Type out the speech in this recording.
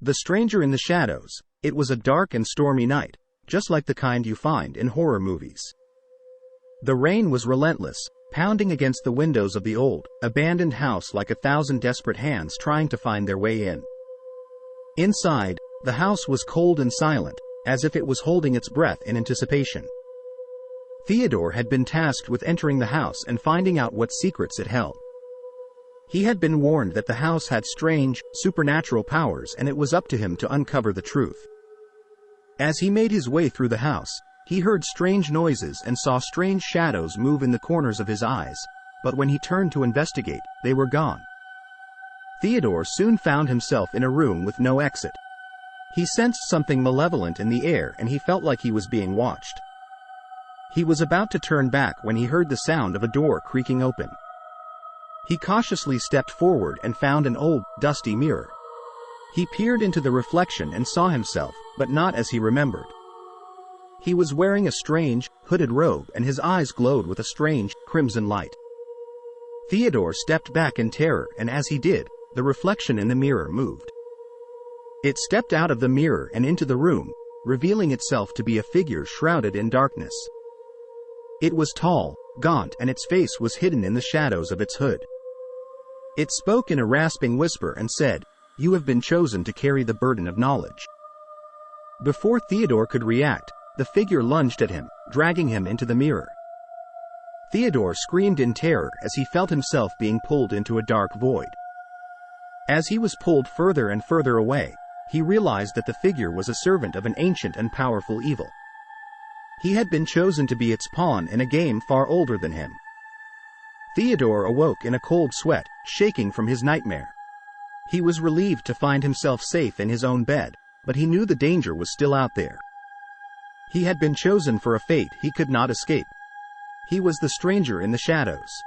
The Stranger in the Shadows. It was a dark and stormy night, just like the kind you find in horror movies. The rain was relentless, pounding against the windows of the old, abandoned house like 1,000 desperate hands trying to find their way in. Inside, the house was cold and silent, as if it was holding its breath in anticipation. Theodore had been tasked with entering the house and finding out what secrets it held. He had been warned that the house had strange, supernatural powers, and it was up to him to uncover the truth. As he made his way through the house, he heard strange noises and saw strange shadows move in the corners of his eyes, but when he turned to investigate, they were gone. Theodore soon found himself in a room with no exit. He sensed something malevolent in the air and he felt like he was being watched. He was about to turn back when he heard the sound of a door creaking open. He cautiously stepped forward and found an old, dusty mirror. He peered into the reflection and saw himself, but not as he remembered. He was wearing a strange, hooded robe and his eyes glowed with a strange, crimson light. Theodore stepped back in terror, and as he did, the reflection in the mirror moved. It stepped out of the mirror and into the room, revealing itself to be a figure shrouded in darkness. It was tall, gaunt, and its face was hidden in the shadows of its hood. It spoke in a rasping whisper and said, "You have been chosen to carry the burden of knowledge." Before Theodore could react, the figure lunged at him, dragging him into the mirror. Theodore screamed in terror as he felt himself being pulled into a dark void. As he was pulled further and further away, he realized that the figure was a servant of an ancient and powerful evil. He had been chosen to be its pawn in a game far older than him. Theodore awoke in a cold sweat, shaking from his nightmare. He was relieved to find himself safe in his own bed, but he knew the danger was still out there. He had been chosen for a fate he could not escape. He was the stranger in the shadows.